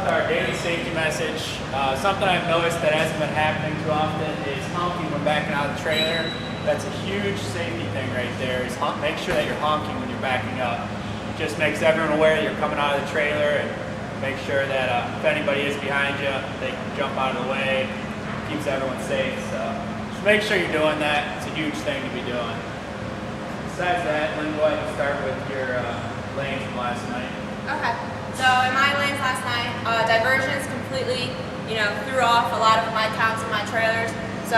our daily safety message. Something I've noticed that hasn't been happening too often is honking when backing out of the trailer. That's a huge safety thing right there, is make sure that you're honking when you're backing up. Just makes everyone aware that you're coming out of the trailer, and make sure that if anybody is behind you, they can jump out of the way. Keeps everyone safe. So just make sure you're doing that. It's a huge thing to be doing. Besides that, Lynn, go ahead and start with your lanes from last night. Okay. So in my lanes last night, diversions completely, threw off a lot of my counts in my trailers. So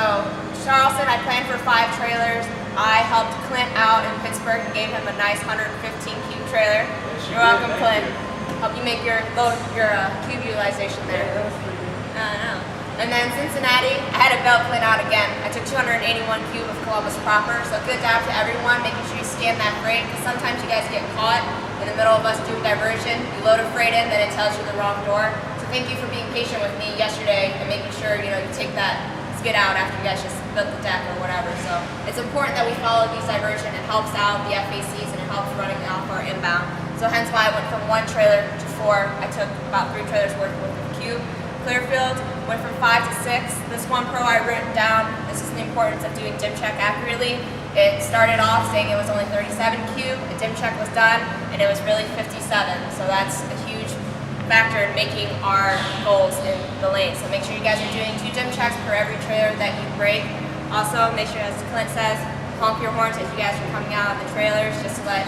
Charleston, I planned for 5 trailers. I helped Clint out in Pittsburgh and gave him a nice 115 cube trailer. You're welcome, Clint. Help you make your cube utilization there. I know. And then Cincinnati, I had to belt Clint out again. I took 281 cube of Columbus proper. So good job to everyone, making sure you scan that freight, because sometimes you guys get caught in the middle of us doing diversion. You load a freight in, then it tells you the wrong door. So thank you for being patient with me yesterday and making sure you take that skid out after you guys just built the deck or whatever. So it's important that we follow these diversion. It helps out the FACs and it helps running off our inbound. So hence why I went from 1 trailer to 4. I took about 3 trailers worth of cube. Clearfield went from 5 to 6. This one pro I written down. This is the importance of doing dim check accurately. It started off saying it was only 37 cube. The dim check was done, and it was really 57. So that's a huge factor in making our goals in the lane. So make sure you guys are doing 2 dim checks per every trailer that you break. Also, make sure, as Clint says, honk your horns as you guys are coming out of the trailers, just to let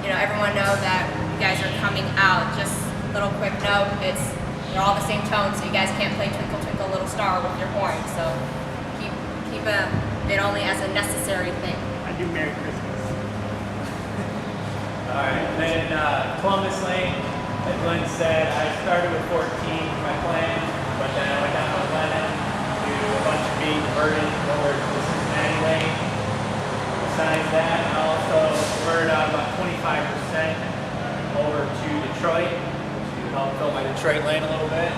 everyone know that you guys are coming out. Just a little quick note: they're all the same tone, so you guys can't play Twinkle Twinkle Little Star with your horn. So keep it only as a necessary thing. I do Merry Christmas. All right, then Columbus Lane, as Glenn said, I started with 14 for my plan, but then I went down to 11 to a bunch of being diverted over to the Cincinnati Lane. Besides that, I also diverted out about 25% over to Detroit, to help fill my Detroit lane a little bit.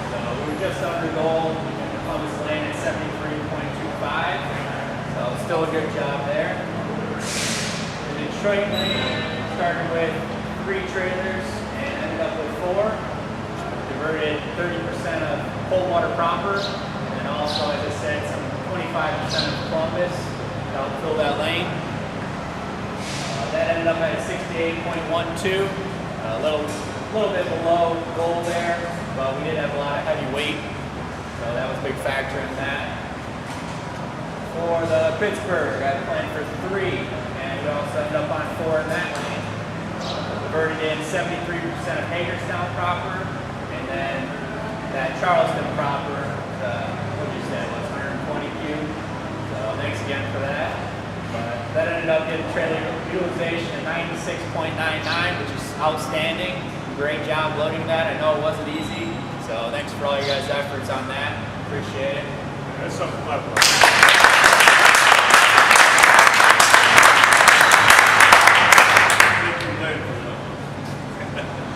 So we were just under goal in the Columbus Lane at 73.25. So still a good job there. The Detroit lane started with 3 trailers and ended up with 4. Diverted 30% of cold water proper, and also, as I said, some 25% of Columbus to help fill that lane. That ended up at 68.12. A little bit below goal there, but we did have a lot of heavy weight, so that was a big factor in that. For the Pittsburgh, I planned for 3, and we also ended up on 4 in that lane. Diverted in 73% of Hagerstown proper, and then that Charleston proper, what you said, was 120 cube. So thanks again for that. But that ended up getting trailer utilization at 96.99, which is outstanding. Great job loading that. I know it wasn't easy, so thanks for all your guys' efforts on that. Appreciate it. That's something clever.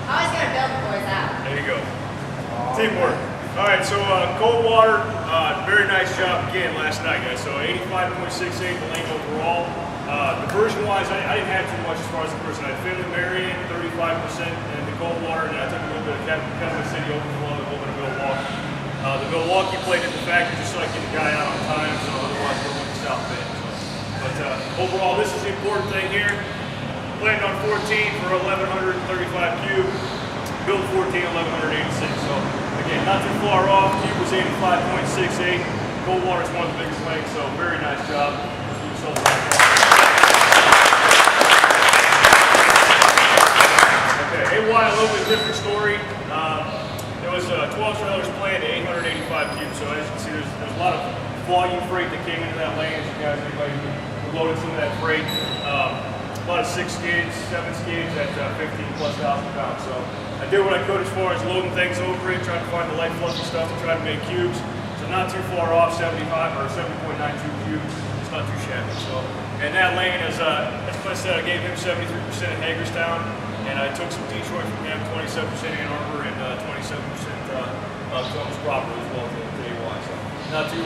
Always gotta build the boys out. There you go. Teamwork. All right, so cold water, very nice job again last night, guys. So 85.68 the lane overall. Diversion-wise, I didn't have too much as far as the person. I had Finley Marion, 35%, and the cold water, and I took a little bit of Capital City overflow, a little bit of Milwaukee. The Milwaukee played in the factory just so I get the guy out on time, so otherwise we're going to South Bend. But overall, this is the important thing here. Planned on 14 for 1,135 cube, built 14, 1,186. So again, not too far off. Cube was 85.68. Cold water is one of the biggest lanes, so very nice job. Okay, AY, a little bit different story. There was 12 trailers planned at 885 cubes, so as you can see, there's a lot of volume freight that came into that lane. As you guys, anybody who loaded some of that freight, a lot of 6 skids, 7 skids at 15+ thousand pounds. So I did what I could as far as loading things over it, trying to find the light fluffy stuff and try to make cubes. So not too far off, 75 or 70.92 cubes. It's not too shabby. So, and that lane, as Clint said, I gave him 73% at Hagerstown, and I took some Detroit from him, 27% Ann Arbor, and 27% Columbus proper as well to AY. So not too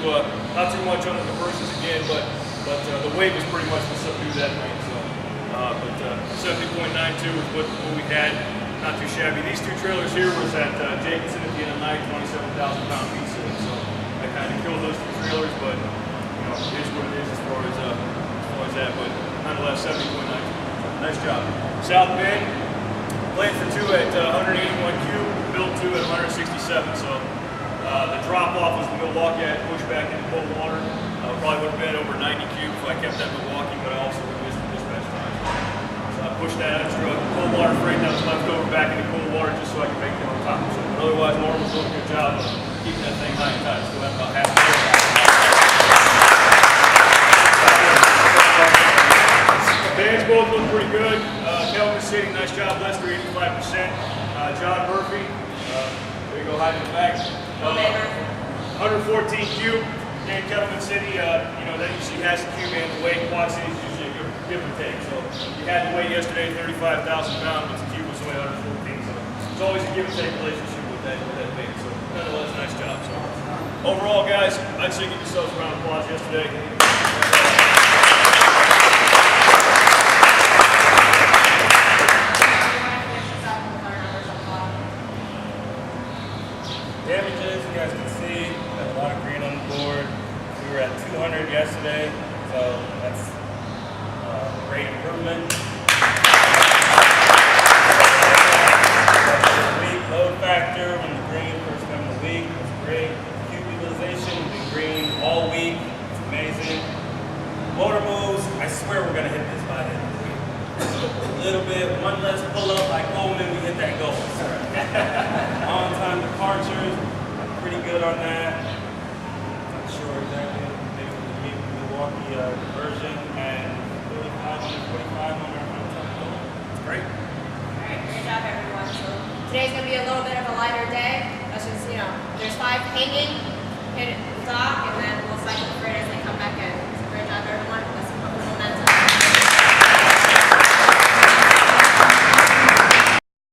much on the diversions again, but the weight was pretty much what subdued that lane. So, but 70.92 is what we had. not too shabby. These two trailers here was at Jacobson at the end of the night, 27,000-pound piece of it. So I kind of killed those two trailers, but you know, it is what it is as far as that. But nonetheless, 70.9. Nice job. South Bend, planned for 2 at 181 cube, built 2 at 167. So the drop off was the Milwaukee. I had to push back into cold water. Probably would have been over 90 cube if I kept that Milwaukee, but I also missed the dispatch time. So I pushed that extra cold water freight that was left over back into cold water just so I could make it on top. So, but otherwise, Norman's doing a good job of keeping that thing high and tight. Still have about half a day. Bands both look pretty good. Kelvin City, nice job. Lester, 85%. John Murphy, there you go, hiding in the back. 114 cube. And Kelvin City, you know, that usually has the cube and the weight. Quad City is usually a good give and take. So you had the weight yesterday, 35,000 pounds, but the cube was only 114. So it's always a give and take relationship with that weight. So nonetheless, nice job. So overall, guys, I'd say give yourselves a round of applause yesterday. Damages, you guys can see, got a lot of green on the board. We were at 200 yesterday, so that's a great improvement. Week load factor when the green first came in the week was great. Cube utilization, we've been green all week, it's amazing. Motor moves, I swear we're gonna hit this by the end of the week. A little bit, one less pull up like Coleman, we hit that goal. On time departures, pretty good on that. Not sure exactly, maybe we can meet Milwaukee diversion and 3,500, 4,500 on time goal. Great. Alright, great job everyone. So today's gonna be a little bit of a lighter day. That's just